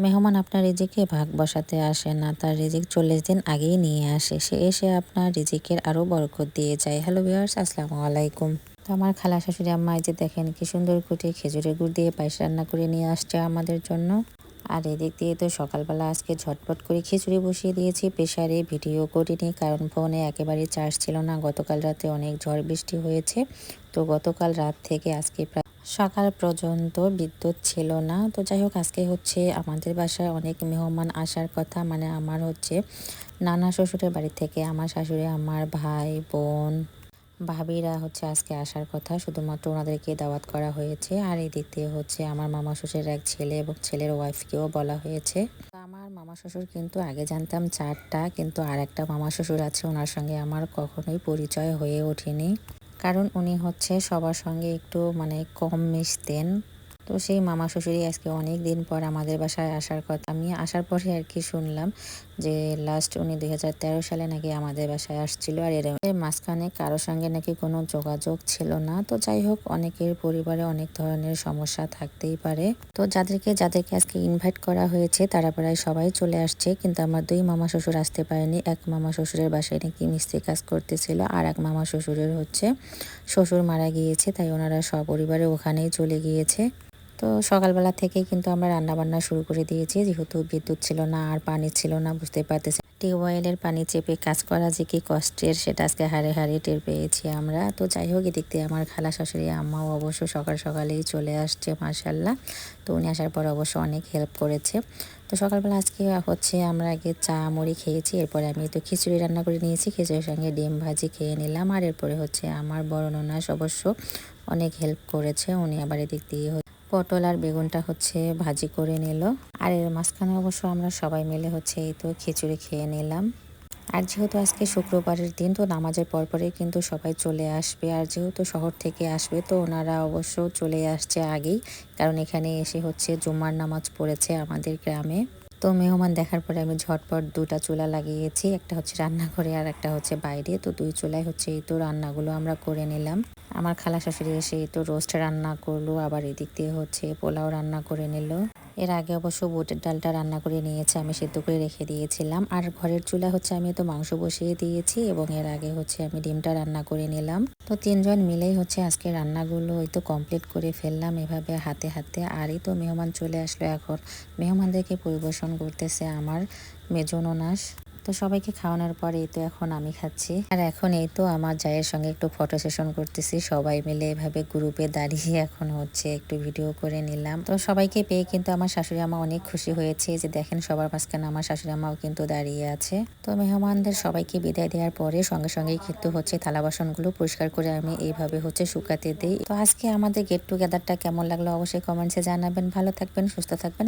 মেহমান আপনার রিজিকে ভাগ বসাতে আসে না, তার রিজিক 40 দিন আগেই নিয়ে আসে। সে এসে আপনার রিজিকের আরও বরকত দিয়ে যায়। হ্যালো ভিউয়ার্স, আসসালামু আলাইকুম। তো আমার খালা শাশুড়ি আম্মা এই যে দেখেন কি সুন্দর করে খেজুরের গুড় দিয়ে পায়েস রান্না করে নিয়ে আসছে আমাদের জন্য। আর এদিক দিয়ে তো সকালবেলা আজকে ঝটপট করে খিচুড়ি বসিয়ে দিয়েছি প্রেসারে, ভিডিও করিনি কারণ ফোনে একেবারেই চার্জ ছিল না। গতকাল রাতে অনেক ঝড় বৃষ্টি হয়েছে, তো গতকাল রাত থেকে আজকে প্রায় সকাল পর্যন্ত বিদ্যুৎ ছিল না। তো যাই হোক, আজকে হচ্ছে আমাদের বাসায় অনেক মেহমান আসার কথা, মানে আমার হচ্ছে নানা শ্বশুরের বাড়ি থেকে আমার শাশুড়ি, আমার ভাই বোন ভাবিরা হচ্ছে আজকে আসার কথা, শুধুমাত্র ওনাদেরকে দাওয়াত করা হয়েছে। আর এদিক দিয়ে হচ্ছে আমার মামা শ্বশুরের এক ছেলে এবং ছেলের ওয়াইফকেও বলা হয়েছে। তো আমার মামা শ্বশুর কিন্তু আগে জানতাম চারটা, কিন্তু আর একটা মামা শ্বশুর আছে, ওনার সঙ্গে আমার কখনোই পরিচয় হয়ে ওঠেনি, কারণ উনি হচ্ছে সবার সঙ্গে একটু মানে কম মিশতেন। তো সেই মামা শ্বশুরই আজকে অনেক দিন পর আমাদের বাসায় আসার কথা। আমি আসার পরে আর কি শুনলাম যে লাস্ট উনি 2013 সালে নাকি আমাদের বাসায় আসছিল, আর এর মাঝখানে কারো সঙ্গে নাকি কোনো যোগাযোগ ছিল না। তো যাই হোক, অনেকের পরিবারে অনেক ধরনের সমস্যা থাকতেই পারে। তো যাদেরকে যাদেরকে আজকে ইনভাইট করা হয়েছে তারা প্রায় সবাই চলে আসছে, কিন্তু আমার দুই মামা শ্বশুর আসতে পারেনি। এক মামা শ্বশুরের বাসায় নাকি মিস্ত্রি কাজ করতেছিল, আর এক মামা শ্বশুরের হচ্ছে শ্বশুর মারা গিয়েছে, তাই ওনারা সপরিবারে ওখানেই চলে গিয়েছে। তো সকালবেলা থেকেই কিন্তু আমরা রান্নাবান্না শুরু করে দিয়েছি, যেহেতু বিদ্যুৎ ছিল না আর পানি ছিল না, বুঝতে পারতেছি টিউবওয়েলের পানি চেপে কাজ করা যে কি কষ্টের, সেটা আজকে হাড়ে হাড়ে টের পেয়েছি আমরা। তো যাই হোক, এদিক দিয়ে আমার খালা শাশুড়ি আম্মাও অবশ্য সকাল সকালেই চলে আসছে মাশাল্লাহ। তো উনি আসার পর অবশ্য অনেক হেল্প করেছে। তো সকালবেলা আজকে হচ্ছে আমরা আগে চা মুড়ি খেয়েছি, এরপরে আমি তো খিচুড়ি রান্না করে নিয়েছি, খিচুড়ির সঙ্গে ডিম ভাজি খেয়ে নিলাম। আর এরপরে হচ্ছে আমার বড় ননাস অবশ্য অনেক হেল্প করেছে, উনি আবার এদিক দিয়ে পটল আর বেগুনটা হচ্ছে ভাজি করে নিল। আর এর মাঝখানে অবশ্য আমরা সবাই মিলে হচ্ছে এই তো খিচুড়ি খেয়ে নিলাম। আর যেহেতু আজকে শুক্রবারের দিন, তো নামাজের পরপরে কিন্তু সবাই চলে আসবে, আর যেহেতু শহর থেকে আসবে তো ওনারা অবশ্য চলে আসছে আগেই, কারণ এখানে এসে হচ্ছে জুম্মার নামাজ পড়েছে আমাদের গ্রামে। তো মেহমান দেখার পরে আমি ঝটপট দুটা চুলা লাগিয়েছি, একটা হচ্ছে রান্নাঘরে আর একটা হচ্ছে বাইরে। তো দুই চুলায় হচ্ছে এই তো রান্নাগুলো আমরা করে নিলাম। আমার খালা শাশুড়ি এসে এই তো রোস্ট রান্না করলো, আবার এদিক দিয়ে হচ্ছে পোলাও রান্না করে নিল। এর আগে অবশ্য বুটের ডালটা রান্না করে নিয়েছে, আমি সেদ্ধ করে রেখে দিয়েছিলাম। আর ঘরের চুলা হচ্ছে আমি তো মাংস বসিয়ে দিয়েছি, এবং এর আগে হচ্ছে আমি ডিমটা রান্না করে নিলাম। তো তিনজন মিলেই হচ্ছে আজকে রান্নাগুলো ওই তো কমপ্লিট করে ফেললাম এভাবে হাতে হাতে। আর এই তো মেহমান চলে আসলো, এখন মেহমানদেরকে পরিবেশন করতেছে আমার মেজো ননাস। তো সবাইকে খাওয়ানোর পরে এই তো এখন আমি খাচ্ছি, আর এখন এই তো আমার জায়ের সঙ্গে একটু ফটো সেশন করতেছি সবাই মিলে এভাবে গ্রুপে দাঁড়িয়ে। এখন হচ্ছে একটু ভিডিও করে নিলাম। তো সবাইকে পেয়ে কিন্তু আমার শাশুড়ি আমা অনেক খুশি হয়েছে, যে দেখেন সবার মাঝখানে আমার শাশুড়ি আমাও কিন্তু দাঁড়িয়ে আছে। তো মেহমানদের সবাইকে বিদায় দেওয়ার পরে সঙ্গে সঙ্গেই কিন্তু হচ্ছে থালা বাসনগুলো পরিষ্কার করে আমি এইভাবে হচ্ছে শুকাতে দিই। তো আজকে আমাদের গেট টুগেদারটা কেমন লাগলো অবশ্যই কমেন্টসে জানাবেন। ভালো থাকবেন, সুস্থ থাকবেন।